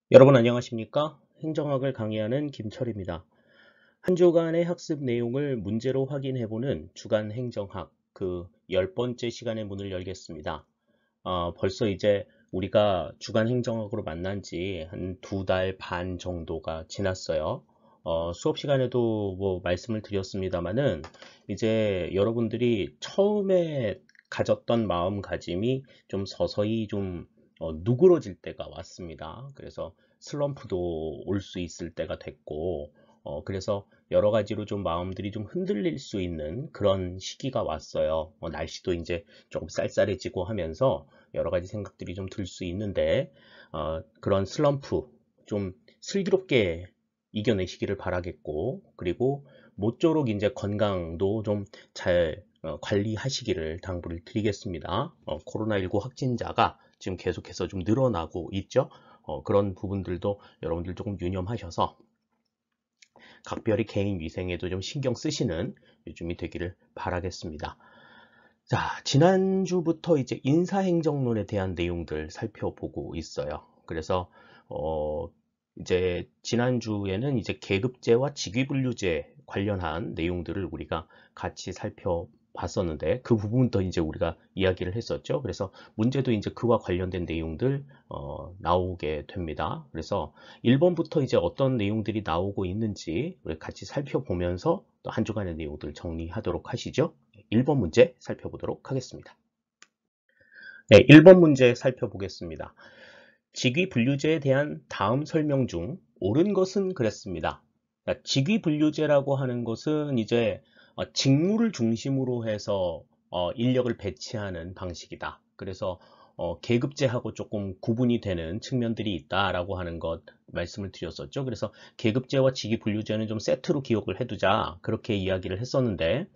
여러분 안녕하십니까? 행정학을 강의하는 김철입니다. 한 주간의 학습 내용을 문제로 확인해보는 주간 행정학 그 10번째 시간의 문을 열겠습니다. 벌써 이제 우리가 주간 행정학으로 만난 지 한 2달 반 정도가 지났어요. 수업 시간에도 뭐 말씀을 드렸습니다만은 이제 여러분들이 처음에 가졌던 마음가짐이 좀 서서히 좀 누그러질 때가 왔습니다. 그래서 슬럼프도 올 수 있을 때가 됐고, 그래서 여러 가지로 좀 마음들이 좀 흔들릴 수 있는 그런 시기가 왔어요. 날씨도 이제 조금 쌀쌀해지고 하면서 여러 가지 생각들이 좀 들 수 있는데, 그런 슬럼프 좀 슬기롭게 이겨내시기를 바라겠고, 그리고 모쪼록 이제 건강도 좀 잘 관리하시기를 당부를 드리겠습니다. 코로나19 확진자가 지금 계속해서 좀 늘어나고 있죠. 그런 부분들도 여러분들 조금 유념하셔서 각별히 개인 위생에도 좀 신경 쓰시는 요즘이 되기를 바라겠습니다. 자, 지난주부터 이제 인사행정론에 대한 내용들 살펴보고 있어요. 그래서, 이제 지난주에는 이제 계급제와 직위분류제 관련한 내용들을 우리가 같이 살펴봤었는데, 그 부분도 이제 우리가 이야기를 했었죠. 그래서 문제도 이제 그와 관련된 내용들, 나오게 됩니다. 그래서 1번부터 이제 어떤 내용들이 나오고 있는지 우리 같이 살펴보면서 또 한 주간의 내용들 정리하도록 하시죠. 1번 문제 살펴보도록 하겠습니다. 네, 1번 문제 살펴보겠습니다. 직위분류제에 대한 다음 설명 중 옳은 것은 그랬습니다. 직위분류제라고 하는 것은 이제 직무를 중심으로 해서 인력을 배치하는 방식이다. 그래서 계급제하고 조금 구분이 되는 측면들이 있다라고 하는 것 말씀을 드렸었죠. 그래서 계급제와 직위분류제는 좀 세트로 기억을 해두자 그렇게 이야기를 했었는데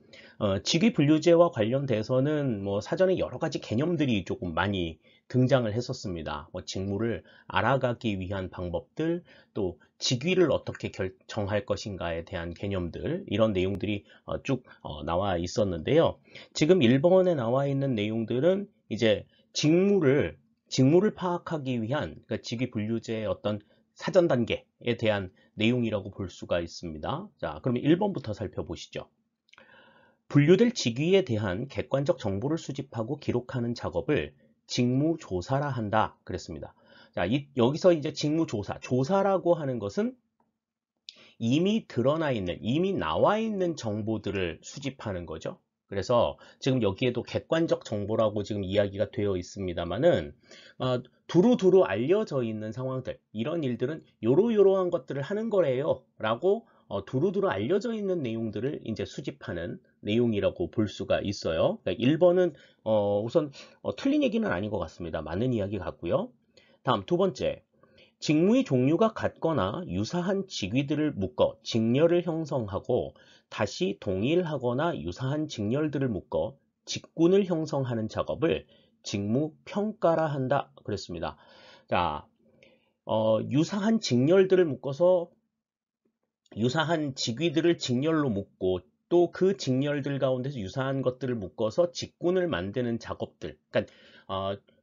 직위분류제와 관련돼서는 뭐 사전에 여러 가지 개념들이 조금 많이 등장을 했었습니다. 뭐 직무를 알아가기 위한 방법들, 또 직위를 어떻게 결정할 것인가에 대한 개념들, 이런 내용들이 쭉 나와 있었는데요. 지금 1번에 나와 있는 내용들은 이제 직무를 파악하기 위한 그러니까 직위분류제의 어떤 사전 단계에 대한 내용이라고 볼 수가 있습니다. 자, 그러면 1번부터 살펴보시죠. 분류될 직위에 대한 객관적 정보를 수집하고 기록하는 작업을 직무조사라 한다. 그랬습니다. 자, 여기서 이제 조사라고 하는 것은 이미 드러나 있는, 이미 나와 있는 정보들을 수집하는 거죠. 그래서 지금 여기에도 객관적 정보라고 지금 이야기가 되어 있습니다만은 두루두루 알려져 있는 상황들, 이런 일들은 요러요러한 것들을 하는 거래요 라고 두루두루 알려져 있는 내용들을 이제 수집하는 내용이라고 볼 수가 있어요. 그러니까 1번은 우선 틀린 얘기는 아닌 것 같습니다. 맞는 이야기 같고요. 다음 두 번째, 직무의 종류가 같거나 유사한 직위들을 묶어 직렬을 형성하고 다시 동일하거나 유사한 직렬들을 묶어 직군을 형성하는 작업을 직무평가라 한다 그랬습니다. 자, 유사한 직렬들을 묶어서 유사한 직위들을 직렬로 묶고 또 그 직렬들 가운데서 유사한 것들을 묶어서 직군을 만드는 작업들, 그러니까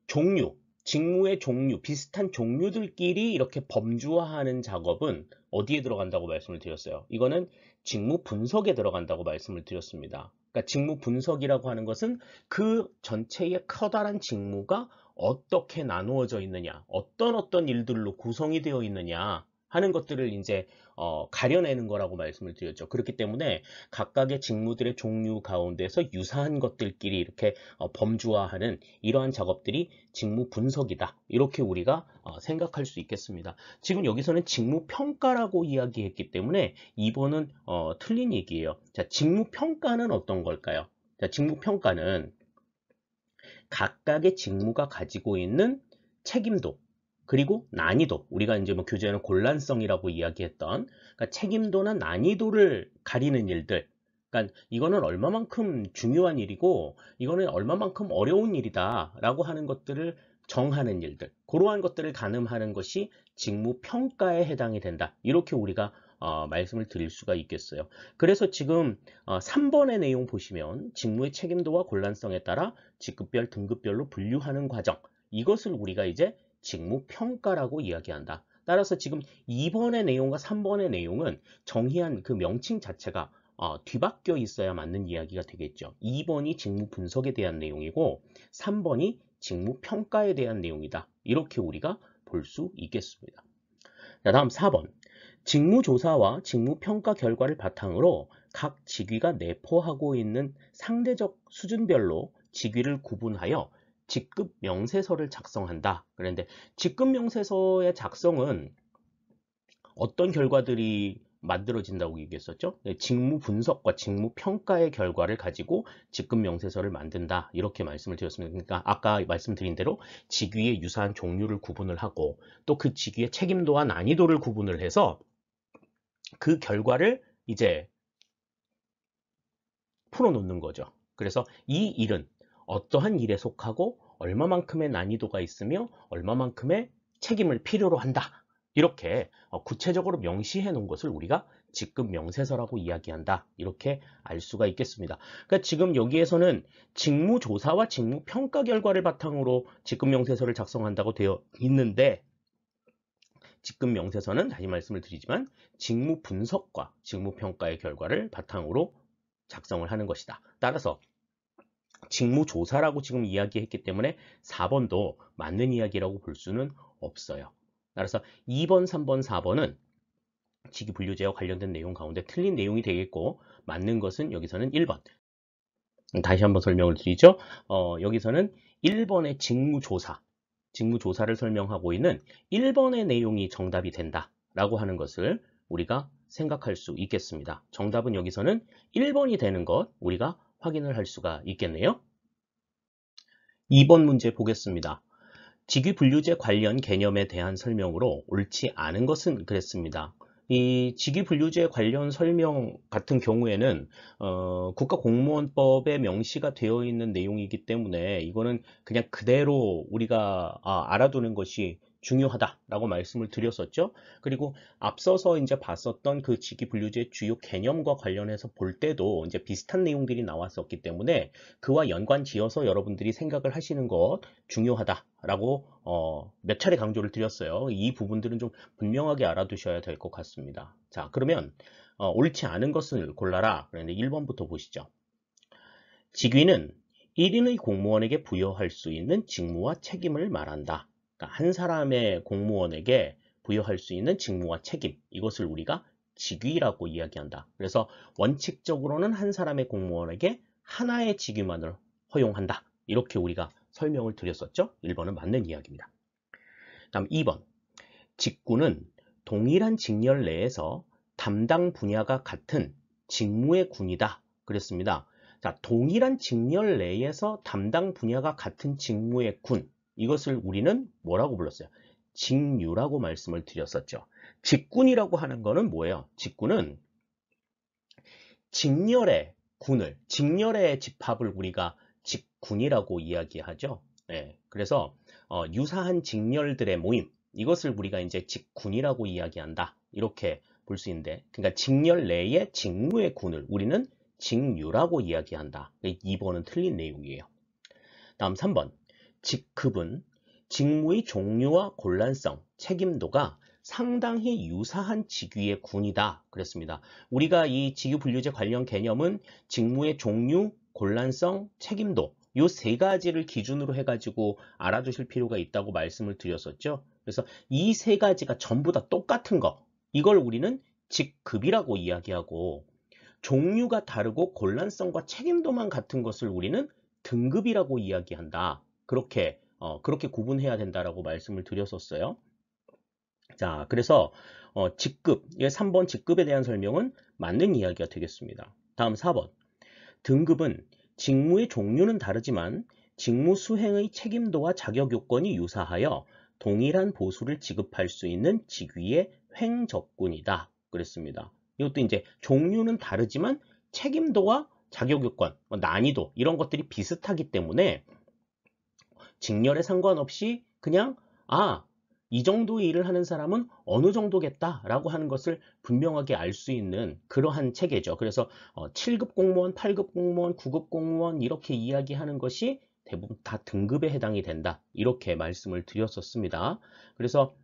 종류, 직무의 종류, 비슷한 종류들끼리 이렇게 범주화하는 작업은 어디에 들어간다고 말씀을 드렸어요? 이거는 직무 분석에 들어간다고 말씀을 드렸습니다. 그러니까 직무 분석이라고 하는 것은 그 전체의 커다란 직무가 어떻게 나누어져 있느냐, 어떤 일들로 구성이 되어 있느냐 하는 것들을 이제 가려내는 거라고 말씀을 드렸죠. 그렇기 때문에 각각의 직무들의 종류 가운데서 유사한 것들끼리 이렇게 범주화하는 이러한 작업들이 직무 분석이다. 이렇게 우리가 생각할 수 있겠습니다. 지금 여기서는 직무 평가라고 이야기했기 때문에 2번은 틀린 얘기예요. 자, 직무 평가는 어떤 걸까요? 자, 직무 평가는 각각의 직무가 가지고 있는 책임도, 그리고 난이도, 우리가 이제 뭐 교재에는 곤란성이라고 이야기했던 그러니까 책임도나 난이도를 가리는 일들. 그러니까 이거는 얼마만큼 중요한 일이고 이거는 얼마만큼 어려운 일이다라고 하는 것들을 정하는 일들. 그러한 것들을 가늠하는 것이 직무 평가에 해당이 된다. 이렇게 우리가 말씀을 드릴 수가 있겠어요. 그래서 지금 3번의 내용 보시면 직무의 책임도와 곤란성에 따라 직급별, 등급별로 분류하는 과정. 이것을 우리가 이제 직무평가라고 이야기한다. 따라서 지금 2번의 내용과 3번의 내용은 정의한 그 명칭 자체가 뒤바뀌어 있어야 맞는 이야기가 되겠죠. 2번이 직무 분석에 대한 내용이고 3번이 직무 평가에 대한 내용이다. 이렇게 우리가 볼 수 있겠습니다. 자, 다음 4번. 직무조사와 직무평가 결과를 바탕으로 각 직위가 내포하고 있는 상대적 수준별로 직위를 구분하여 직급 명세서를 작성한다. 그런데 직급 명세서의 작성은 어떤 결과들이 만들어진다고 얘기했었죠? 직무 분석과 직무 평가의 결과를 가지고 직급 명세서를 만든다. 이렇게 말씀을 드렸습니다. 그러니까 아까 말씀드린 대로 직위의 유사한 종류를 구분을 하고 또 그 직위의 책임도와 난이도를 구분을 해서 그 결과를 이제 풀어놓는 거죠. 그래서 이 일은 어떠한 일에 속하고 얼마만큼의 난이도가 있으며 얼마만큼의 책임을 필요로 한다. 이렇게 구체적으로 명시해 놓은 것을 우리가 직급 명세서라고 이야기한다. 이렇게 알 수가 있겠습니다. 그러니까 지금 여기에서는 직무조사와 직무평가 결과를 바탕으로 직급 명세서를 작성한다고 되어 있는데 직급 명세서는 다시 말씀을 드리지만 직무 분석과 직무 평가의 결과를 바탕으로 작성을 하는 것이다. 따라서 직무 조사라고 지금 이야기했기 때문에 4번도 맞는 이야기라고 볼 수는 없어요. 따라서 2번, 3번, 4번은 직위분류제와 관련된 내용 가운데 틀린 내용이 되겠고 맞는 것은 여기서는 1번. 다시 한번 설명을 드리죠. 여기서는 1번의 직무조사를 설명하고 있는 1번의 내용이 정답이 된다라고 하는 것을 우리가 생각할 수 있겠습니다. 정답은 여기서는 1번이 되는 것 우리가 확인을 할 수가 있겠네요. 2번 문제 보겠습니다. 직위분류제 관련 개념에 대한 설명으로 옳지 않은 것은 그랬습니다. 이 직위분류제 관련 설명 같은 경우에는 국가공무원법에 명시가 되어 있는 내용이기 때문에 이거는 그냥 그대로 우리가 알아두는 것이 중요하다라고 말씀을 드렸었죠. 그리고 앞서서 이제 봤었던 그 직위분류제 주요 개념과 관련해서 볼 때도 이제 비슷한 내용들이 나왔었기 때문에 그와 연관 지어서 여러분들이 생각을 하시는 것 중요하다라고 몇 차례 강조를 드렸어요. 이 부분들은 좀 분명하게 알아두셔야 될 것 같습니다. 자, 그러면 옳지 않은 것을 골라라. 그런데 1번부터 보시죠. 직위는 1인의 공무원에게 부여할 수 있는 직무와 책임을 말한다. 그러니까 한 사람의 공무원에게 부여할 수 있는 직무와 책임, 이것을 우리가 직위라고 이야기한다. 그래서 원칙적으로는 한 사람의 공무원에게 하나의 직위만을 허용한다. 이렇게 우리가 설명을 드렸었죠. 1번은 맞는 이야기입니다. 다음 2번. 직구는 동일한 직렬 내에서 담당 분야가 같은 직무의 군이다. 그랬습니다. 자, 동일한 직렬 내에서 담당 분야가 같은 직무의 군. 이것을 우리는 뭐라고 불렀어요? 직류라고 말씀을 드렸었죠. 직군이라고 하는 거는 뭐예요? 직군은 직렬의 집합을 우리가 직군이라고 이야기하죠. 네, 그래서 유사한 직렬들의 모임, 이것을 우리가 이제 직군이라고 이야기한다. 이렇게 볼 수 있는데, 그러니까 직렬 내의 직무의 군을 우리는 직류라고 이야기한다. 2번은 틀린 내용이에요. 다음 3번. 직급은 직무의 종류와 곤란성, 책임도가 상당히 유사한 직위의 군이다. 그랬습니다. 우리가 이 직위분류제 관련 개념은 직무의 종류, 곤란성, 책임도 이 세 가지를 기준으로 해가지고 알아두실 필요가 있다고 말씀을 드렸었죠. 그래서 이 세 가지가 전부 다 똑같은 거, 이걸 우리는 직급이라고 이야기하고 종류가 다르고 곤란성과 책임도만 같은 것을 우리는 등급이라고 이야기한다. 그렇게 구분해야 된다라고 말씀을 드렸었어요. 자, 그래서 직급, 3번 직급에 대한 설명은 맞는 이야기가 되겠습니다. 다음 4번. 등급은 직무의 종류는 다르지만 직무 수행의 책임도와 자격 요건이 유사하여 동일한 보수를 지급할 수 있는 직위의 횡적군이다. 그랬습니다. 이것도 이제 종류는 다르지만 책임도와 자격 요건, 난이도 이런 것들이 비슷하기 때문에 직렬에 상관없이 그냥 이 정도의 일을 하는 사람은 어느 정도겠다라고 하는 것을 분명하게 알 수 있는 그러한 체계죠. 그래서 7급 공무원, 8급 공무원, 9급 공무원 이렇게 이야기하는 것이 대부분 다 등급에 해당이 된다. 이렇게 말씀을 드렸었습니다. 그래서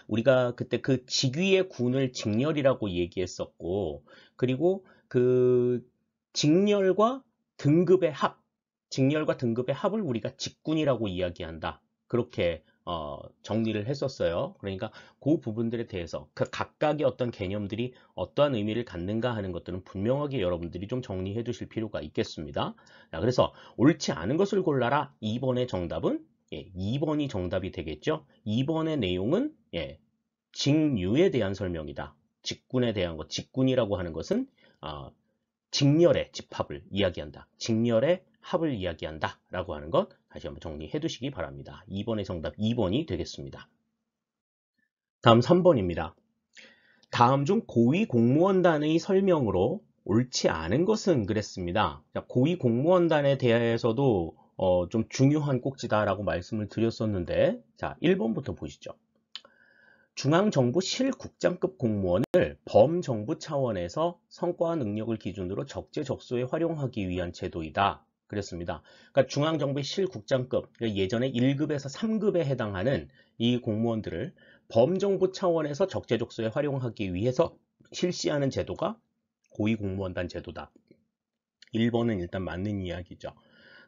우리가 그때 그 직위의 군을 직렬이라고 얘기했었고, 그리고 그 직렬과 등급의 합, 직렬과 등급의 합을 우리가 직군이라고 이야기한다. 그렇게 정리를 했었어요. 그러니까 그 부분들에 대해서 그 각각의 어떤 개념들이 어떠한 의미를 갖는가 하는 것들은 분명하게 여러분들이 좀 정리해 두실 필요가 있겠습니다. 자, 그래서 옳지 않은 것을 골라라. 2번의 정답은 2번이 정답이 되겠죠. 2번의 내용은 직류에 대한 설명이다. 직군에 대한 것, 직군이라고 하는 것은 직렬의 집합을 이야기한다. 직렬의 합을 이야기한다. 라고 하는 것 다시 한번 정리해 두시기 바랍니다. 2번의 정답 2번이 되겠습니다. 다음 3번입니다. 다음 중 고위공무원단의 설명으로 옳지 않은 것은 그랬습니다. 고위공무원단에 대해서도 좀 중요한 꼭지다라고 말씀을 드렸었는데, 자, 1번부터 보시죠. 중앙정부 실국장급 공무원을 범정부 차원에서 성과와 능력을 기준으로 적재적소에 활용하기 위한 제도이다. 그랬습니다. 그러니까 중앙정부의 실국장급, 예전에 1급에서 3급에 해당하는 이 공무원들을 범정부 차원에서 적재적소에 활용하기 위해서 실시하는 제도가 고위공무원단 제도다. 1번은 일단 맞는 이야기죠.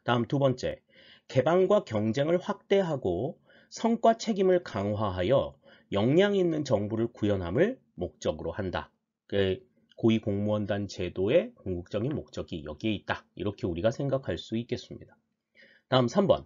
다음 두 번째, 개방과 경쟁을 확대하고 성과 책임을 강화하여 역량 있는 정부를 구현함을 목적으로 한다. 고위공무원단 제도의 궁극적인 목적이 여기에 있다. 이렇게 우리가 생각할 수 있겠습니다. 다음 3번.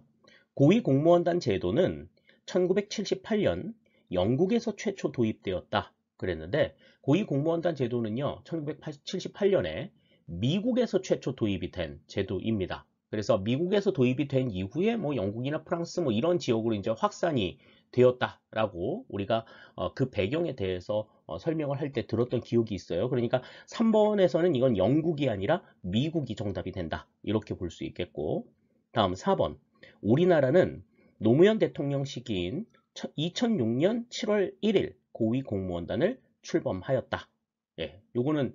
고위공무원단 제도는 1978년 영국에서 최초 도입되었다. 그랬는데 고위공무원단 제도는요, 1978년에 미국에서 최초 도입이 된 제도입니다. 그래서 미국에서 도입이 된 이후에 뭐 영국이나 프랑스 뭐 이런 지역으로 이제 확산이 되었다라고 우리가 그 배경에 대해서 설명을 할 때 들었던 기억이 있어요. 그러니까 3번에서는 이건 영국이 아니라 미국이 정답이 된다. 이렇게 볼 수 있겠고, 다음 4번. 우리나라는 노무현 대통령 시기인 2006년 7월 1일 고위공무원단을 출범하였다. 예, 요거는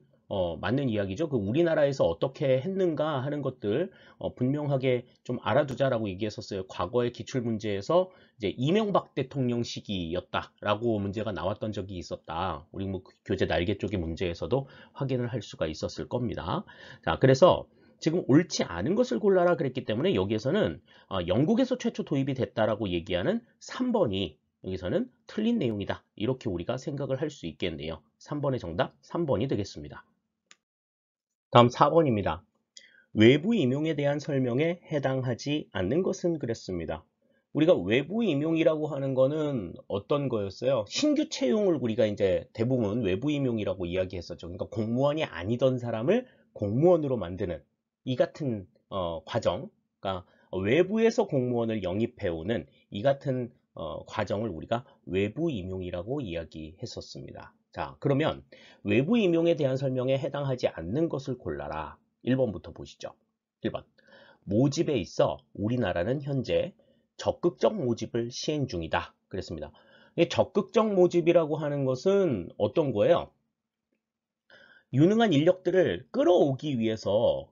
맞는 이야기죠. 그 우리나라에서 어떻게 했는가 하는 것들 분명하게 좀 알아두자라고 얘기했었어요. 과거의 기출문제에서 이제 이명박 대통령 시기였다라고 문제가 나왔던 적이 있었다. 우리 뭐 교재 날개 쪽의 문제에서도 확인을 할 수가 있었을 겁니다. 자, 그래서 지금 옳지 않은 것을 골라라 그랬기 때문에 여기에서는 영국에서 최초 도입이 됐다라고 얘기하는 3번이 여기서는 틀린 내용이다. 이렇게 우리가 생각을 할 수 있겠네요. 3번의 정답 3번이 되겠습니다. 다음 4번입니다. 외부 임용에 대한 설명에 해당하지 않는 것은 그랬습니다. 우리가 외부 임용이라고 하는 거는 어떤 거였어요? 신규 채용을 우리가 이제 대부분 외부 임용이라고 이야기했었죠. 그러니까 공무원이 아니던 사람을 공무원으로 만드는 이 같은 과정, 그러니까 외부에서 공무원을 영입해오는 이 같은 과정을 우리가 외부 임용이라고 이야기했었습니다. 자, 그러면 외부 임용에 대한 설명에 해당하지 않는 것을 골라라. 1번부터 보시죠. 1번. 모집에 있어 우리나라는 현재 적극적 모집을 시행 중이다. 그랬습니다. 적극적 모집이라고 하는 것은 어떤 거예요? 유능한 인력들을 끌어오기 위해서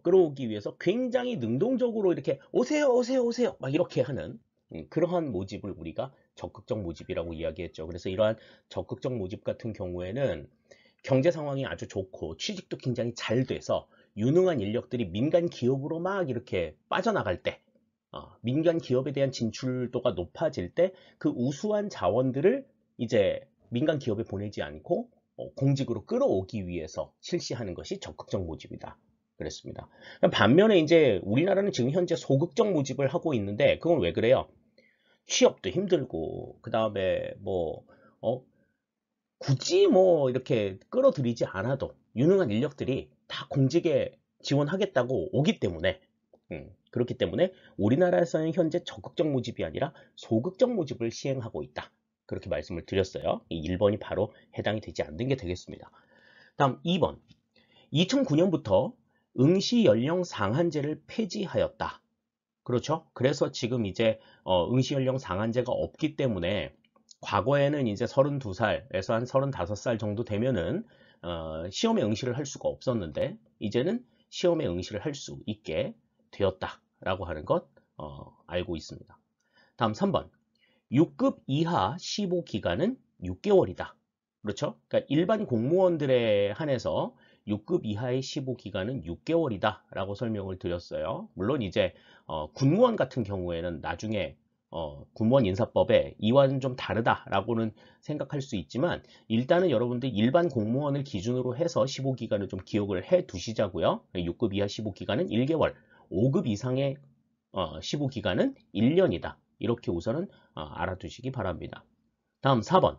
굉장히 능동적으로 이렇게 오세요, 오세요, 오세요 막 이렇게 하는 그러한 모집을 우리가 적극적 모집이라고 이야기했죠. 그래서 이러한 적극적 모집 같은 경우에는 경제 상황이 아주 좋고 취직도 굉장히 잘 돼서 유능한 인력들이 민간 기업으로 막 이렇게 빠져나갈 때, 민간 기업에 대한 진출도가 높아질 때 그 우수한 자원들을 이제 민간 기업에 보내지 않고 공직으로 끌어오기 위해서 실시하는 것이 적극적 모집이다. 그랬습니다. 반면에 이제 우리나라는 지금 현재 소극적 모집을 하고 있는데 그건 왜 그래요? 취업도 힘들고 그 다음에 뭐 굳이 뭐 이렇게 끌어들이지 않아도 유능한 인력들이 다 공직에 지원하겠다고 오기 때문에 그렇기 때문에 우리나라에서는 현재 적극적 모집이 아니라 소극적 모집을 시행하고 있다. 그렇게 말씀을 드렸어요. 이 1번이 바로 해당이 되지 않는 게 되겠습니다. 다음 2번. 2009년부터 응시 연령 상한제를 폐지하였다. 그렇죠? 그래서 지금 이제 응시 연령 상한제가 없기 때문에 과거에는 이제 32살에서 한 35살 정도 되면은 시험에 응시를 할 수가 없었는데 이제는 시험에 응시를 할 수 있게 되었다라고 하는 것 알고 있습니다. 다음 3번. 6급 이하 시보 기간은 6개월이다. 그렇죠? 그러니까 일반 공무원들에 한해서 6급 이하의 시보 기간은 6개월이다 라고 설명을 드렸어요. 물론 이제 군무원 같은 경우에는 나중에 군무원 인사법에 이와는 좀 다르다라고는 생각할 수 있지만 일단은 여러분들 일반 공무원을 기준으로 해서 시보 기간을 좀 기억을 해 두시자고요. 6급 이하 시보 기간은 1개월, 5급 이상의 시보 기간은 1년이다. 이렇게 우선은 알아두시기 바랍니다. 다음 4번.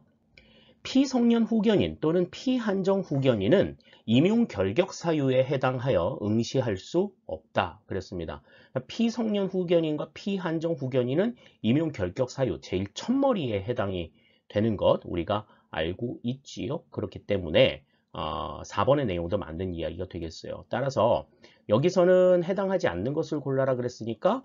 피성년 후견인 또는 피한정 후견인은 임용 결격 사유에 해당하여 응시할 수 없다. 그랬습니다. 피성년 후견인과 피한정 후견인은 임용 결격 사유 제일 첫머리에 해당이 되는 것 우리가 알고 있지요. 그렇기 때문에 4번의 내용도 맞는 이야기가 되겠어요. 따라서 여기서는 해당하지 않는 것을 골라라 그랬으니까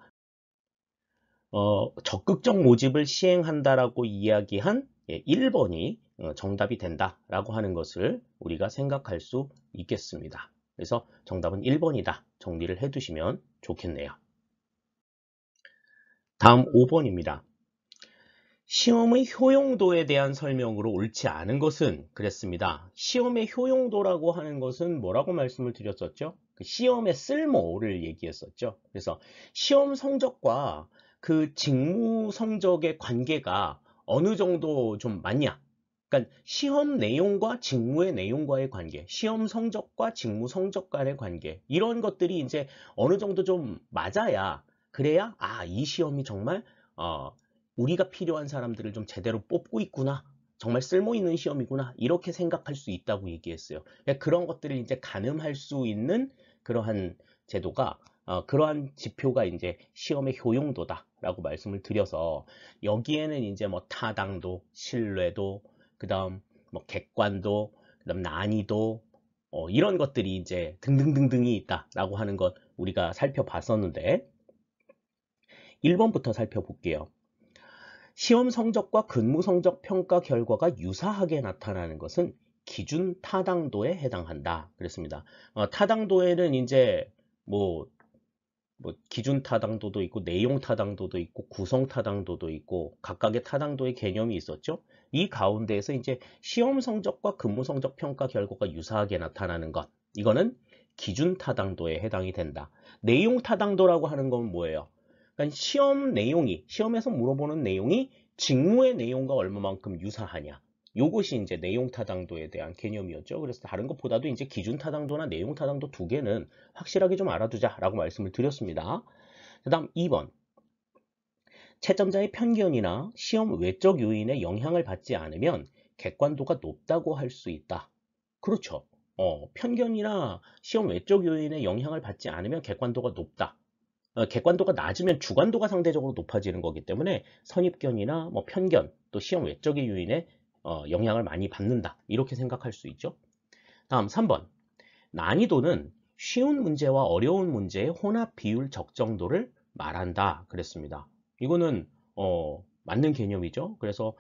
적극적 모집을 시행한다라고 이야기한 1번이 정답이 된다라고 하는 것을 우리가 생각할 수 있겠습니다. 그래서 정답은 1번이다. 정리를 해두시면 좋겠네요. 다음 5번입니다. 시험의 효용도에 대한 설명으로 옳지 않은 것은 그랬습니다. 시험의 효용도라고 하는 것은 뭐라고 말씀을 드렸었죠? 그 시험의 쓸모를 얘기했었죠. 그래서 시험 성적과 그 직무 성적의 관계가 어느 정도 좀 맞냐? 그러니까 시험 내용과 직무의 내용과의 관계, 시험 성적과 직무 성적 간의 관계, 이런 것들이 이제 어느 정도 좀 맞아야 그래야 이 시험이 정말 우리가 필요한 사람들을 좀 제대로 뽑고 있구나. 정말 쓸모 있는 시험이구나. 이렇게 생각할 수 있다고 얘기했어요. 그러니까 그런 것들을 이제 가늠할 수 있는 그러한 제도가 그러한 지표가 이제 시험의 효용도다라고 말씀을 드려서 여기에는 이제 뭐 타당도, 신뢰도, 그다음 뭐 객관도, 그다음 난이도 이런 것들이 이제 등등등등이 있다라고 하는 것 우리가 살펴봤었는데 1번부터 살펴볼게요. 시험 성적과 근무 성적 평가 결과가 유사하게 나타나는 것은 기준 타당도에 해당한다. 그랬습니다. 타당도에는 이제 뭐 기준 타당도도 있고 내용 타당도도 있고 구성 타당도도 있고 각각의 타당도의 개념이 있었죠. 이 가운데에서 이제 시험 성적과 근무 성적 평가 결과가 유사하게 나타나는 것, 이거는 기준 타당도에 해당이 된다. 내용 타당도라고 하는 건 뭐예요? 그러니까 시험에서 물어보는 내용이 직무의 내용과 얼마만큼 유사하냐. 요것이 이제 내용 타당도에 대한 개념이었죠. 그래서 다른 것보다도 이제 기준 타당도나 내용 타당도 두 개는 확실하게 좀 알아두자라고 말씀을 드렸습니다. 그 다음 2번. 채점자의 편견이나 시험 외적 요인에 영향을 받지 않으면 객관도가 높다고 할 수 있다. 그렇죠. 편견이나 시험 외적 요인에 영향을 받지 않으면 객관도가 높다. 객관도가 낮으면 주관도가 상대적으로 높아지는 거기 때문에 선입견이나 뭐 편견, 또 시험 외적의 요인에 영향을 많이 받는다. 이렇게 생각할 수 있죠. 다음 3번. 난이도는 쉬운 문제와 어려운 문제의 혼합 비율 적정도를 말한다. 그랬습니다. 이거는 맞는 개념이죠. 그래서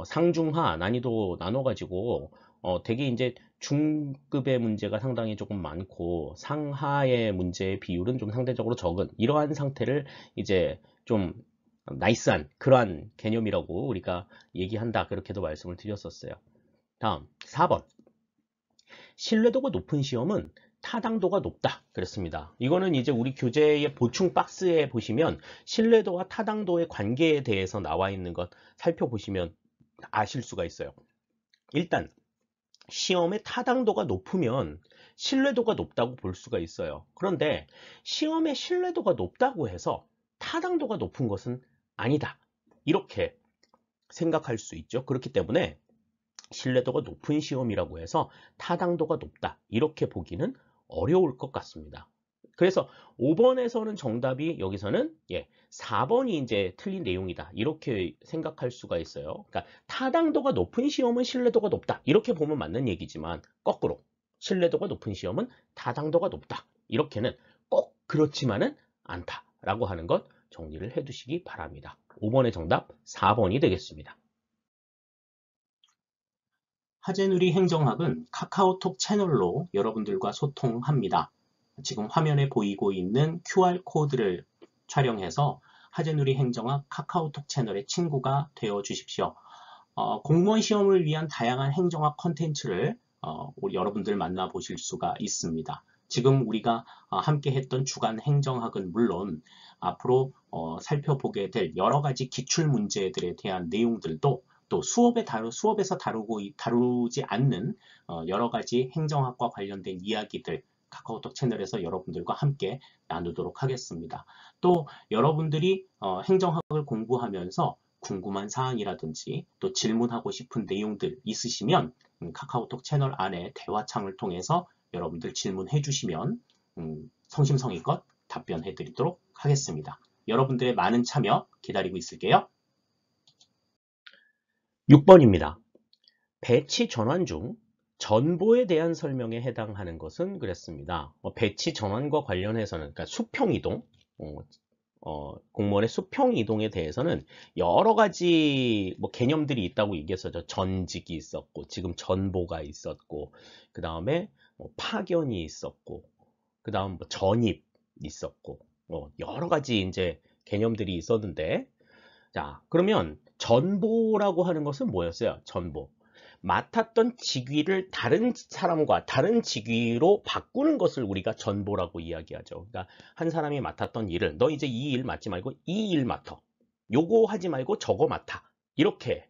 상중하 난이도 나눠가지고 되게 이제 중급의 문제가 상당히 조금 많고 상하의 문제의 비율은 좀 상대적으로 적은 이러한 상태를 이제 좀 나이스한 그러한 개념이라고 우리가 얘기한다. 그렇게도 말씀을 드렸었어요. 다음 4번. 신뢰도가 높은 시험은 타당도가 높다. 그랬습니다. 이거는 이제 우리 교재의 보충 박스에 보시면 신뢰도와 타당도의 관계에 대해서 나와 있는 것 살펴보시면 아실 수가 있어요. 일단 시험의 타당도가 높으면 신뢰도가 높다고 볼 수가 있어요. 그런데 시험의 신뢰도가 높다고 해서 타당도가 높은 것은 아니다. 이렇게 생각할 수 있죠. 그렇기 때문에 신뢰도가 높은 시험이라고 해서 타당도가 높다. 이렇게 보기는 어려울 것 같습니다. 그래서 5번에서는 정답이 여기서는 4번이 이제 틀린 내용이다. 이렇게 생각할 수가 있어요. 그러니까 타당도가 높은 시험은 신뢰도가 높다. 이렇게 보면 맞는 얘기지만 거꾸로 신뢰도가 높은 시험은 타당도가 높다. 이렇게는 꼭 그렇지만은 않다라고 하는 것 정리를 해두시기 바랍니다. 5번의 정답 4번이 되겠습니다. 하재누리 행정학은 카카오톡 채널로 여러분들과 소통합니다. 지금 화면에 보이고 있는 QR코드를 촬영해서 하재누리 행정학 카카오톡 채널의 친구가 되어 주십시오. 공무원 시험을 위한 다양한 행정학 컨텐츠를 우리 여러분들 만나보실 수가 있습니다. 지금 우리가 함께 했던 주간 행정학은 물론 앞으로 살펴보게 될 여러 가지 기출 문제들에 대한 내용들도 또 수업에서 다루지 않는 여러 가지 행정학과 관련된 이야기들 카카오톡 채널에서 여러분들과 함께 나누도록 하겠습니다. 또 여러분들이 행정학을 공부하면서 궁금한 사항이라든지 또 질문하고 싶은 내용들 있으시면 카카오톡 채널 안에 대화창을 통해서 여러분들 질문해 주시면 성심성의껏 답변해 드리도록 하겠습니다. 여러분들의 많은 참여 기다리고 있을게요. 6번입니다. 배치 전환 중 전보에 대한 설명에 해당하는 것은 그랬습니다. 배치 전환과 관련해서는 그러니까 수평 이동, 공무원의 수평 이동에 대해서는 여러 가지 개념들이 있다고 얘기했었죠. 전직이 있었고, 지금 전보가 있었고, 그 다음에 파견이 있었고, 그 다음 전입 있었고, 여러 가지 이제 개념들이 있었는데, 자, 그러면 전보라고 하는 것은 뭐였어요? 전보. 맡았던 직위를 다른 사람과 다른 직위로 바꾸는 것을 우리가 전보라고 이야기하죠. 그러니까 한 사람이 맡았던 일을 너 이제 이 일 맡지 말고 이 일 맡아. 요거 하지 말고 저거 맡아. 이렇게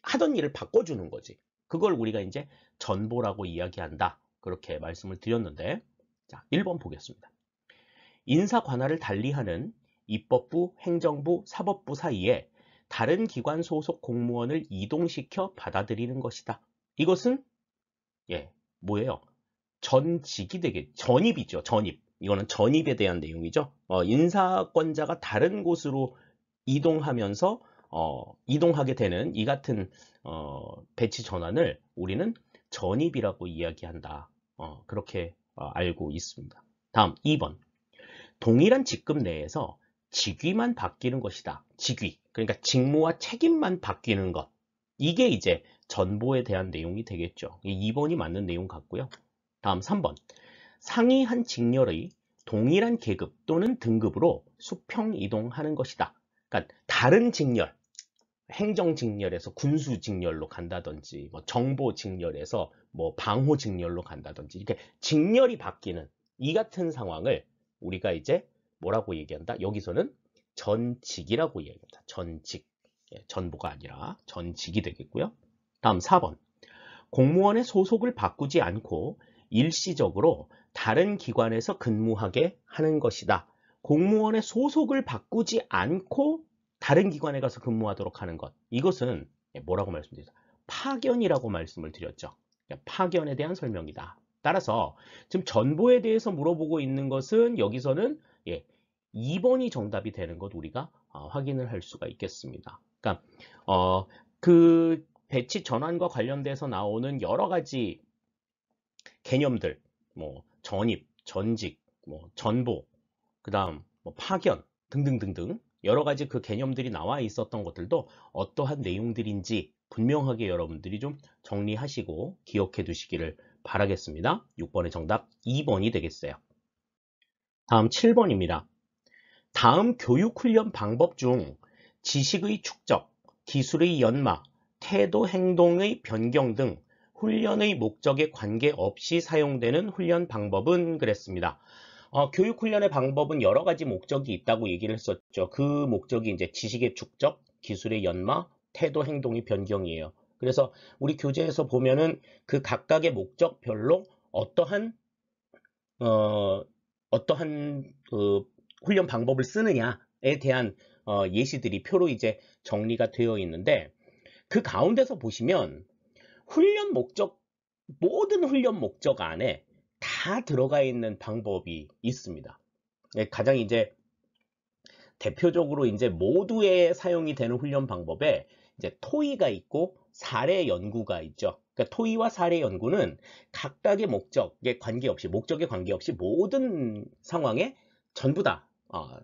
하던 일을 바꿔주는 거지. 그걸 우리가 이제 전보라고 이야기한다. 그렇게 말씀을 드렸는데, 자, 1번 보겠습니다. 인사 관할을 달리하는 입법부, 행정부, 사법부 사이에 다른 기관 소속 공무원을 이동시켜 받아들이는 것이다. 이것은 뭐예요? 전직이 전입이죠. 전입. 이거는 전입에 대한 내용이죠. 인사권자가 다른 곳으로 이동하면서 이동하게 되는 이 같은 배치 전환을 우리는 전입이라고 이야기한다. 그렇게 알고 있습니다. 다음 2번. 동일한 직급 내에서 직위만 바뀌는 것이다. 직위. 그러니까 직무와 책임만 바뀌는 것. 이게 이제 전보에 대한 내용이 되겠죠. 2번이 맞는 내용 같고요. 다음 3번. 상위 한 직렬의 동일한 계급 또는 등급으로 수평 이동하는 것이다. 그러니까 다른 직렬, 행정 직렬에서 군수 직렬로 간다든지, 정보 직렬에서 방호 직렬로 간다든지, 이렇게 직렬이 바뀌는 이 같은 상황을 우리가 이제 뭐라고 얘기한다? 여기서는 전직이라고 얘기합니다. 전직. 전보가 아니라 전직이 되겠고요. 다음 4번. 공무원의 소속을 바꾸지 않고 일시적으로 다른 기관에서 근무하게 하는 것이다. 공무원의 소속을 바꾸지 않고 다른 기관에 가서 근무하도록 하는 것. 이것은 뭐라고 말씀드렸죠? 파견이라고 말씀을 드렸죠. 파견에 대한 설명이다. 따라서 지금 전보에 대해서 물어보고 있는 것은 여기서는 2번이 정답이 되는 것 우리가 확인을 할 수가 있겠습니다. 그러니까 그 배치 전환과 관련돼서 나오는 여러 가지 개념들, 전입, 전직, 전보, 그 다음 파견 등등등등 여러 가지 그 개념들이 나와 있었던 것들도 어떠한 내용들인지 분명하게 여러분들이 좀 정리하시고 기억해 두시기를 바라겠습니다. 6번의 정답 2번이 되겠어요. 다음 7번입니다. 다음 교육훈련 방법 중 지식의 축적, 기술의 연마, 태도 행동의 변경 등 훈련의 목적에 관계없이 사용되는 훈련 방법은 그랬습니다. 교육훈련의 방법은 여러 가지 목적이 있다고 얘기를 했었죠. 그 목적이 이제 지식의 축적, 기술의 연마, 태도 행동의 변경이에요. 그래서 우리 교재에서 보면은 그 각각의 목적별로 어떠한 그 훈련 방법을 쓰느냐에 대한 예시들이 표로 이제 정리가 되어 있는데 그 가운데서 보시면 모든 훈련 목적 안에 다 들어가 있는 방법이 있습니다. 가장 이제 대표적으로 이제 모두에 사용이 되는 훈련 방법에 이제 토의가 있고 사례 연구가 있죠. 그러니까 토의와 사례 연구는 각각의 목적에 관계없이 모든 상황에 전부 다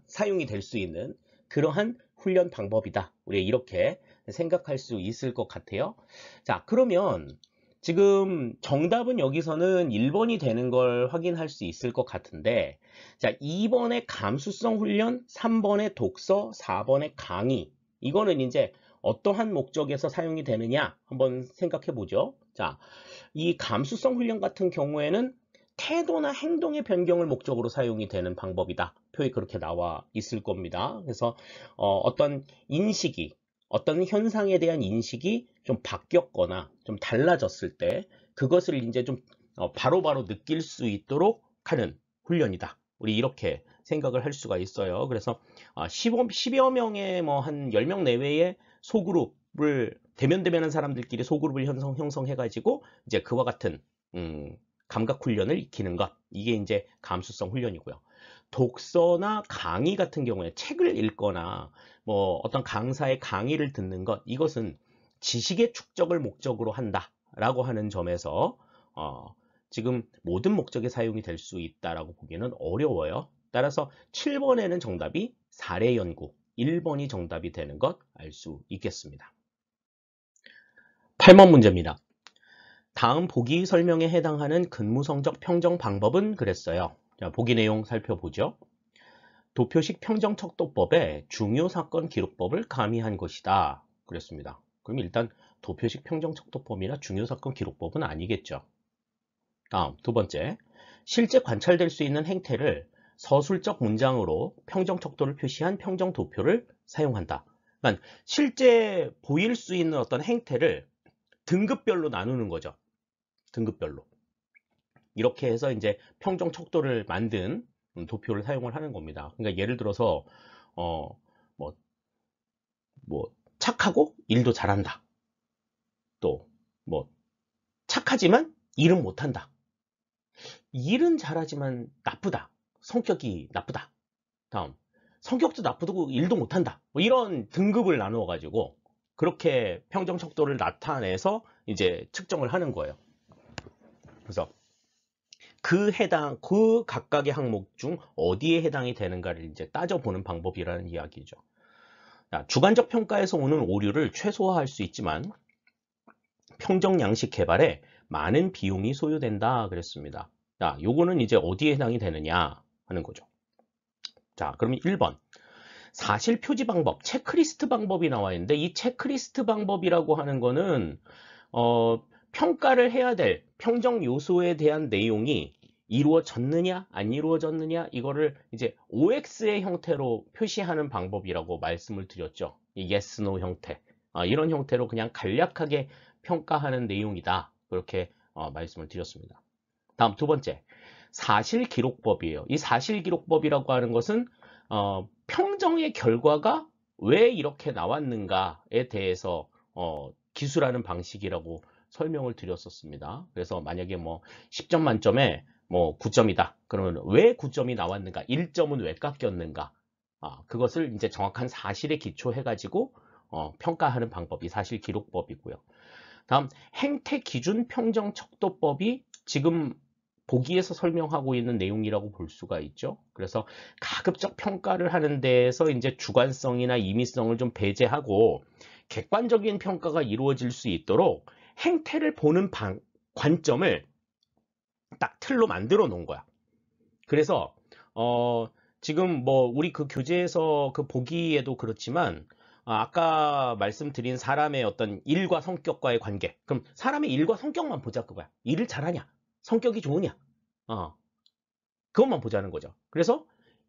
사용이 될 수 있는 그러한 훈련 방법이다. 우리 이렇게 생각할 수 있을 것 같아요. 자, 그러면 지금 정답은 여기서는 1번이 되는 걸 확인할 수 있을 것 같은데, 자, 2번의 감수성 훈련, 3번의 독서, 4번의 강의. 이거는 이제 어떠한 목적에서 사용이 되느냐 한번 생각해 보죠. 자, 이 감수성 훈련 같은 경우에는 태도나 행동의 변경을 목적으로 사용이 되는 방법이다. 표에 그렇게 나와 있을 겁니다. 그래서 어떤 인식이, 어떤 현상에 대한 인식이 좀 바뀌었거나 좀 달라졌을 때 그것을 이제 좀 바로바로 느낄 수 있도록 하는 훈련이다. 우리 이렇게 생각을 할 수가 있어요. 그래서 10여 명의 뭐 한 10명 내외의 소그룹을 대면대면한 사람들끼리 소그룹을 형성해가지고 이제 그와 같은 감각 훈련을 익히는 것, 이게 이제 감수성 훈련이고요. 독서나 강의 같은 경우에 책을 읽거나 뭐 어떤 강사의 강의를 듣는 것, 이것은 지식의 축적을 목적으로 한다라고 하는 점에서 지금 모든 목적에 사용이 될 수 있다라고 보기는 어려워요. 따라서 7번에는 정답이 사례 연구, 1번이 정답이 되는 것 알 수 있겠습니다. 8번 문제입니다. 다음 보기 설명에 해당하는 근무성적 평정 방법은 그랬어요. 자, 보기 내용 살펴보죠. 도표식 평정척도법에 중요사건 기록법을 가미한 것이다. 그랬습니다. 그럼 일단 도표식 평정척도법이나 중요사건 기록법은 아니겠죠. 다음 두 번째, 실제 관찰될 수 있는 행태를 서술적 문장으로 평정척도를 표시한 평정도표를 사용한다. 그러니까 실제 보일 수 있는 어떤 행태를 등급별로 나누는 거죠. 등급별로. 이렇게 해서 이제 평정 척도를 만든 도표를 사용을 하는 겁니다. 그러니까 예를 들어서 뭐 착하고 일도 잘한다. 또 뭐 착하지만 일은 못한다. 일은 잘하지만 나쁘다. 성격이 나쁘다. 다음 성격도 나쁘고 일도 못한다. 뭐 이런 등급을 나누어 가지고 그렇게 평정 척도를 나타내서 이제 측정을 하는 거예요. 그래서 그 각각의 항목 중 어디에 해당이 되는가를 이제 따져보는 방법이라는 이야기죠. 자, 주관적 평가에서 오는 오류를 최소화할 수 있지만 평정 양식 개발에 많은 비용이 소요된다 그랬습니다. 자, 요거는 이제 어디에 해당이 되느냐 하는 거죠. 자, 그러면 1번. 사실 표지 방법, 체크리스트 방법이 나와 있는데 이 체크리스트 방법이라고 하는 거는 평가를 해야 될 평정 요소에 대한 내용이 이루어졌느냐 안 이루어졌느냐 이거를 이제 OX의 형태로 표시하는 방법이라고 말씀을 드렸죠. yes, no 형태. 이런 형태로 그냥 간략하게 평가하는 내용이다. 그렇게 말씀을 드렸습니다. 다음 두 번째, 사실기록법이에요. 이 사실기록법이라고 하는 것은 평정의 결과가 왜 이렇게 나왔는가에 대해서 기술하는 방식이라고 설명을 드렸었습니다. 그래서 만약에 뭐 10점 만점에 뭐 9점이다. 그러면 왜 9점이 나왔는가? 1점은 왜 깎였는가? 그것을 이제 정확한 사실에 기초해가지고 평가하는 방법이 사실기록법이고요. 다음 행태기준평정척도법이 지금 보기에서 설명하고 있는 내용이라고 볼 수가 있죠. 그래서 가급적 평가를 하는 데에서 이제 주관성이나 임의성을 좀 배제하고 객관적인 평가가 이루어질 수 있도록 행태를 보는 관점을 딱 틀로 만들어 놓은 거야. 그래서 지금 뭐 우리 그 교재에서 그 보기에도 그렇지만 아까 말씀드린 사람의 어떤 일과 성격과의 관계. 그럼 사람의 일과 성격만 보자 그거야. 일을 잘하냐? 성격이 좋으냐? 그것만 보자는 거죠. 그래서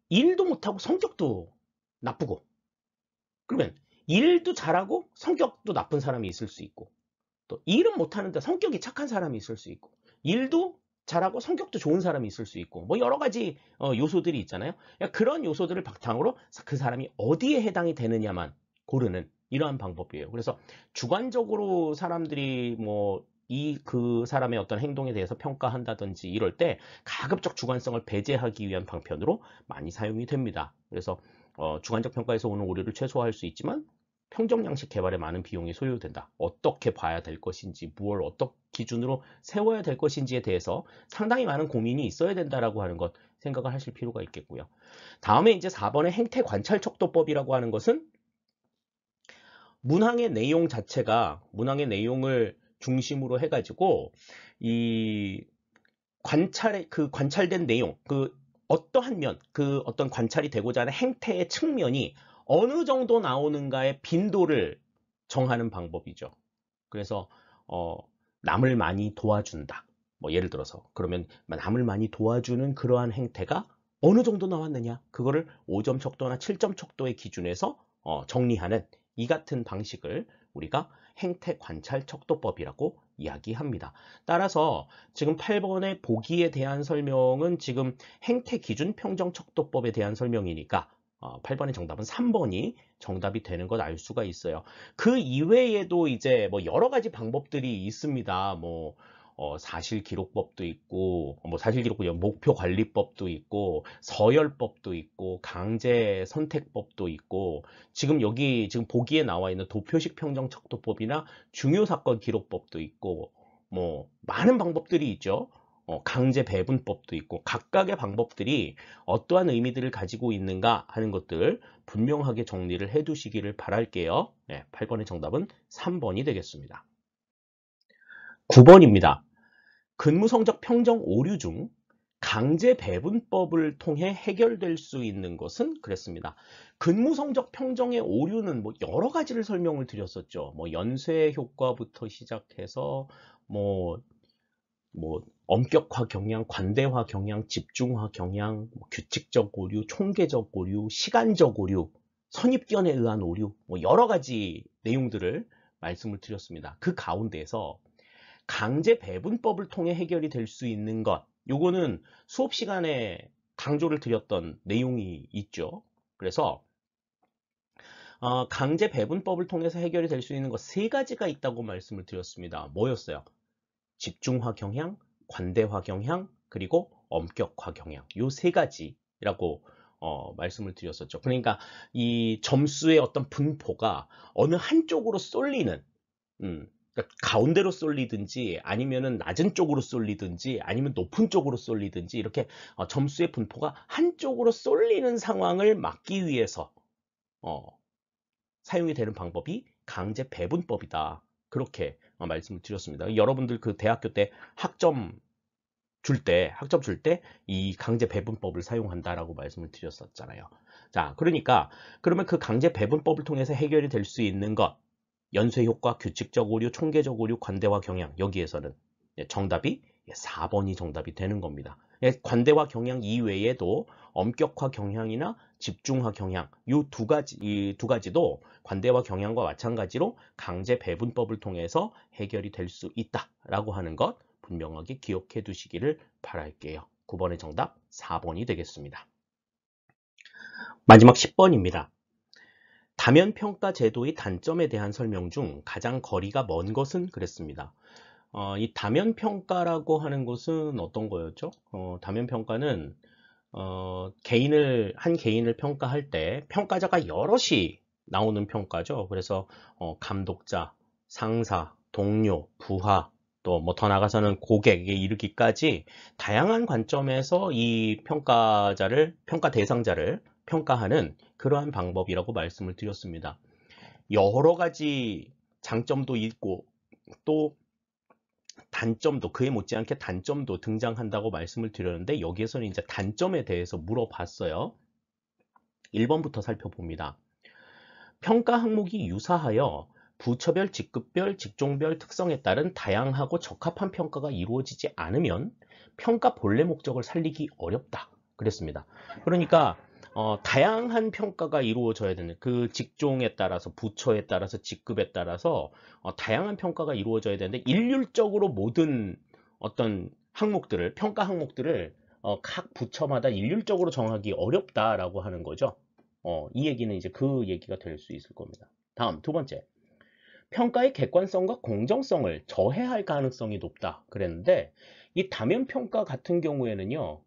일도 못하고 성격도 나쁘고 그러면 일도 잘하고 성격도 나쁜 사람이 있을 수 있고 또 일은 못하는데 성격이 착한 사람이 있을 수 있고 일도 잘하고 성격도 좋은 사람이 있을 수 있고 뭐 여러 가지 요소들이 있잖아요. 그런 요소들을 바탕으로 그 사람이 어디에 해당이 되느냐만 고르는 이러한 방법이에요. 그래서 주관적으로 사람들이 뭐 그 사람의 어떤 행동에 대해서 평가한다든지 이럴 때 가급적 주관성을 배제하기 위한 방편으로 많이 사용이 됩니다. 그래서 주관적 평가에서 오는 오류를 최소화할 수 있지만 평정 양식 개발에 많은 비용이 소요된다. 어떻게 봐야 될 것인지, 무엇을 어떤 기준으로 세워야 될 것인지에 대해서 상당히 많은 고민이 있어야 된다라고 하는 것 생각을 하실 필요가 있겠고요. 다음에 이제 4번의 행태 관찰 척도법이라고 하는 것은 문항의 내용 자체가 문항의 내용을 중심으로 해가지고 이 관찰된 내용, 그 어떠한 면, 그 어떤 관찰이 되고자 하는 행태의 측면이 어느 정도 나오는가의 빈도를 정하는 방법이죠. 그래서 남을 많이 도와준다. 뭐 예를 들어서 그러면 남을 많이 도와주는 그러한 행태가 어느 정도 나왔느냐? 그거를 5점 척도나 7점 척도의 기준에서 정리하는 이 같은 방식을 우리가 행태 관찰 척도법이라고 이야기합니다. 따라서 지금 8번의 보기에 대한 설명은 지금 행태 기준 평정 척도법에 대한 설명이니까 8번의 정답은 3번이 정답이 되는 것 알 수가 있어요. 그 이외에도 이제 뭐 여러 가지 방법들이 있습니다. 뭐 사실기록법도 있고, 뭐 사실기록법, 목표관리법도 있고, 서열법도 있고, 강제선택법도 있고, 지금 여기 지금 보기에 나와 있는 도표식 평정척도법이나 중요사건기록법도 있고, 뭐 많은 방법들이 있죠. 강제배분법도 있고, 각각의 방법들이 어떠한 의미들을 가지고 있는가 하는 것들 분명하게 정리를 해 두시기를 바랄게요. 네, 8번의 정답은 3번이 되겠습니다. 9번입니다. 근무성적 평정 오류 중 강제배분법을 통해 해결될 수 있는 것은 그랬습니다. 근무성적 평정의 오류는 뭐 여러 가지를 설명을 드렸었죠. 뭐 연쇄 효과부터 시작해서 뭐 엄격화 경향, 관대화 경향, 집중화 경향, 규칙적 오류, 총계적 오류, 시간적 오류, 선입견에 의한 오류, 뭐 여러 가지 내용들을 말씀을 드렸습니다. 그 가운데에서 강제 배분법을 통해 해결이 될 수 있는 것, 요거는 수업 시간에 강조를 드렸던 내용이 있죠. 그래서 강제 배분법을 통해서 해결이 될 수 있는 것 세 가지가 있다고 말씀을 드렸습니다. 뭐였어요? 집중화 경향, 관대화 경향, 그리고 엄격화 경향. 요 세 가지라고 말씀을 드렸었죠. 그러니까 이 점수의 어떤 분포가 어느 한쪽으로 쏠리는 그러니까 가운데로 쏠리든지 아니면은 낮은 쪽으로 쏠리든지 아니면 높은 쪽으로 쏠리든지 이렇게 점수의 분포가 한쪽으로 쏠리는 상황을 막기 위해서 사용이 되는 방법이 강제 배분법이다. 그렇게 말씀을 드렸습니다. 여러분들 그 대학교 때 학점 줄 때 이 강제 배분법을 사용한다라고 말씀을 드렸었잖아요. 자, 그러니까 그러면 그 강제 배분법을 통해서 해결이 될 수 있는 것 연쇄 효과, 규칙적 오류, 총계적 오류, 관대화 경향 여기에서는 정답이 4번이 정답이 되는 겁니다. 관대화 경향 이외에도 엄격화 경향이나 집중화 경향 이 두 가지도 관대화 경향과 마찬가지로 강제 배분법을 통해서 해결이 될 수 있다라고 하는 것 분명하게 기억해 두시기를 바랄게요. 9번의 정답 4번이 되겠습니다. 마지막 10번입니다. 다면평가 제도의 단점에 대한 설명 중 가장 거리가 먼 것은 그랬습니다. 이 다면평가라고 하는 것은 어떤 거였죠? 다면평가는 한 개인을 평가할 때 평가자가 여럿이 나오는 평가죠. 그래서 감독자, 상사, 동료, 부하, 또 뭐 더 나가서는 고객에 이르기까지 다양한 관점에서 이 평가 대상자를 평가하는 그러한 방법이라고 말씀을 드렸습니다. 여러 가지 장점도 있고 또 단점도 그에 못지않게 단점도 등장한다고 말씀을 드렸는데 여기에서는 이제 단점에 대해서 물어봤어요. 1번부터 살펴봅니다. 평가 항목이 유사하여 부처별, 직급별, 직종별 특성에 따른 다양하고 적합한 평가가 이루어지지 않으면 평가 본래 목적을 살리기 어렵다. 그랬습니다. 그러니까 다양한 평가가 이루어져야 되는 그 직종에 따라서 부처에 따라서 직급에 따라서 다양한 평가가 이루어져야 되는데 일률적으로 모든 어떤 항목들을 평가 항목들을 각 부처마다 일률적으로 정하기 어렵다라고 하는 거죠. 이 얘기는 이제 그 얘기가 될 수 있을 겁니다. 다음 두 번째. 평가의 객관성과 공정성을 저해할 가능성이 높다 그랬는데 이 다면평가 같은 경우에는요.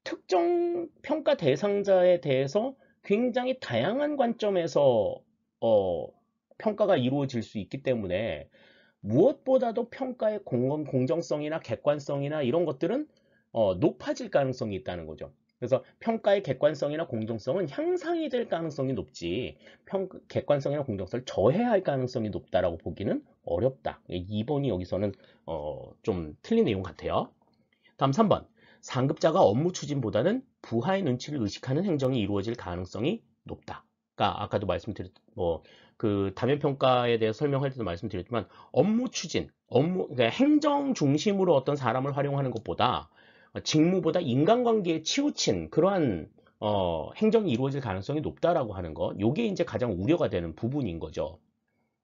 특정 평가 대상자에 대해서 굉장히 다양한 관점에서 평가가 이루어질 수 있기 때문에 무엇보다도 평가의 공정성이나 객관성이나 이런 것들은 높아질 가능성이 있다는 거죠. 그래서 평가의 객관성이나 공정성은 향상이 될 가능성이 높지 객관성이나 공정성을 저해할 가능성이 높다라고 보기는 어렵다. 2번이 여기서는 좀 틀린 내용 같아요. 다음 3번. 상급자가 업무 추진보다는 부하의 눈치를 의식하는 행정이 이루어질 가능성이 높다. 그러니까 아까도 말씀드렸던 그 다면평가에 대해서 설명할 때도 말씀드렸지만 업무 추진, 그러니까 행정 중심으로 어떤 사람을 활용하는 것보다 직무보다 인간관계에 치우친 그러한 행정이 이루어질 가능성이 높다라고 하는 것, 요게 이제 가장 우려가 되는 부분인 거죠.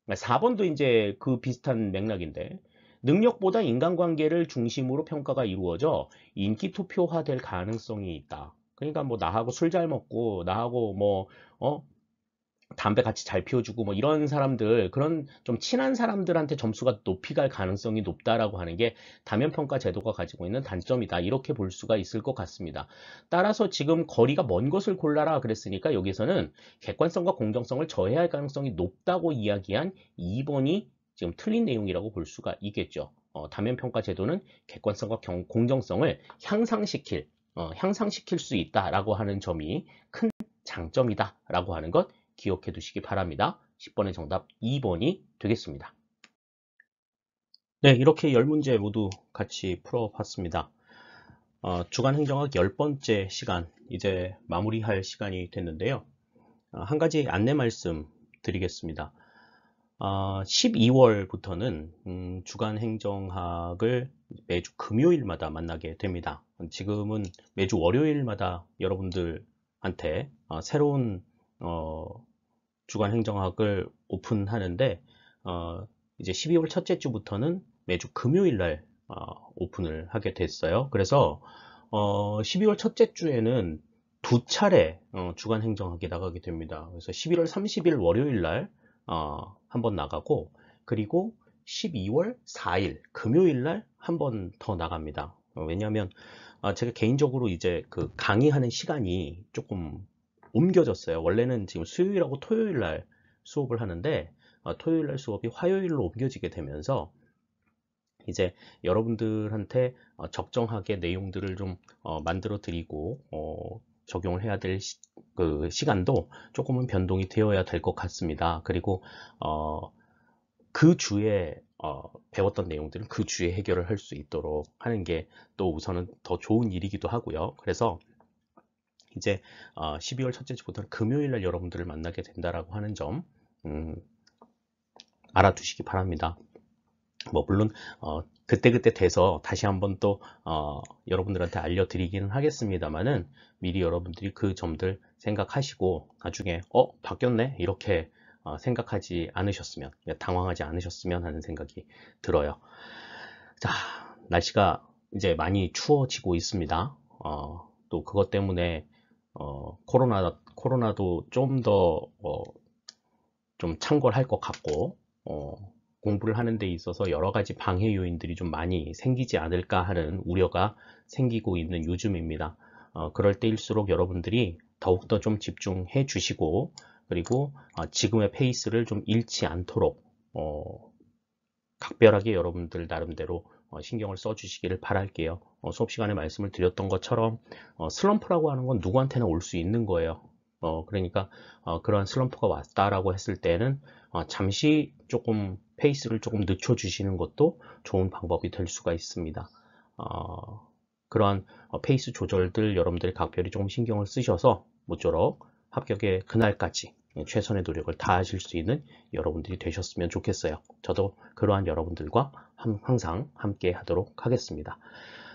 4번도 이제 그 비슷한 맥락인데 능력보다 인간관계를 중심으로 평가가 이루어져 인기 투표화될 가능성이 있다. 그러니까 뭐 나하고 술 잘 먹고 나하고 뭐 담배 같이 잘 피워주고 뭐 이런 사람들, 그런 좀 친한 사람들한테 점수가 높이 갈 가능성이 높다라고 하는 게 다면평가 제도가 가지고 있는 단점이다, 이렇게 볼 수가 있을 것 같습니다. 따라서 지금 거리가 먼 것을 골라라 그랬으니까 여기서는 객관성과 공정성을 저해할 가능성이 높다고 이야기한 2번이 지금 틀린 내용이라고 볼 수가 있겠죠. 다면평가 제도는 객관성과 공정성을 향상시킬 수 있다라고 하는 점이 큰 장점이다라고 하는 것 기억해 두시기 바랍니다. 10번의 정답 2번이 되겠습니다. 네, 이렇게 10문제 모두 같이 풀어봤습니다. 주간행정학 10번째 시간, 이제 마무리할 시간이 됐는데요. 한 가지 안내 말씀 드리겠습니다. 12월부터는 주간행정학을 매주 금요일마다 만나게 됩니다. 지금은 매주 월요일마다 여러분들한테 새로운 주간행정학을 오픈하는데 이제 12월 첫째 주부터는 매주 금요일 날 오픈을 하게 됐어요. 그래서 12월 첫째 주에는 두 차례 주간행정학이 나가게 됩니다. 그래서 11월 30일 월요일 날 한번 나가고, 그리고 12월 4일 금요일 날 한 번 더 나갑니다. 왜냐하면 제가 개인적으로 이제 그 강의하는 시간이 조금 옮겨졌어요. 원래는 지금 수요일하고 토요일 날 수업을 하는데 토요일 날 수업이 화요일로 옮겨지게 되면서 이제 여러분들한테 적정하게 내용들을 좀 만들어 드리고 적용을 해야 될 그 시간도 조금은 변동이 되어야 될 것 같습니다. 그리고 그 주에 배웠던 내용들은 그 주에 해결을 할 수 있도록 하는 게 또 우선은 더 좋은 일이기도 하고요. 그래서 이제 12월 첫째 주부터는 금요일 날 여러분들을 만나게 된다라고 하는 점 알아두시기 바랍니다. 뭐 물론 그때그때 돼서 다시 한번 또 여러분들한테 알려드리기는 하겠습니다만은 미리 여러분들이 그 점들 생각하시고 나중에 바뀌었네 이렇게 생각하지 않으셨으면, 당황하지 않으셨으면 하는 생각이 들어요. 자, 날씨가 이제 많이 추워지고 있습니다. 또 그것 때문에 코로나도 좀 더 좀 창궐할 것 같고 공부를 하는 데 있어서 여러 가지 방해 요인들이 좀 많이 생기지 않을까 하는 우려가 생기고 있는 요즘입니다. 그럴 때일수록 여러분들이 더욱더 좀 집중해 주시고, 그리고 지금의 페이스를 좀 잃지 않도록 각별하게 여러분들 나름대로 신경을 써 주시기를 바랄게요. 수업 시간에 말씀을 드렸던 것처럼 슬럼프라고 하는 건 누구한테나 올 수 있는 거예요. 그러니까 그러한 슬럼프가 왔다라고 했을 때는 잠시 조금 페이스를 조금 늦춰 주시는 것도 좋은 방법이 될 수가 있습니다. 그러한 페이스 조절들 여러분들이 각별히 조금 신경을 쓰셔서 모쪼록 합격의 그날까지 최선의 노력을 다하실 수 있는 여러분들이 되셨으면 좋겠어요. 저도 그러한 여러분들과 항상 함께 하도록 하겠습니다.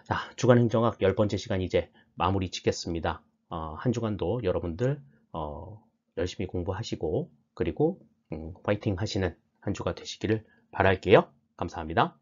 자, 주간행정학 10번째 시간 이제 마무리 짓겠습니다. 한 주간도 여러분들 열심히 공부하시고, 그리고 파이팅 하시는 한 주가 되시기를 바랄게요. 감사합니다.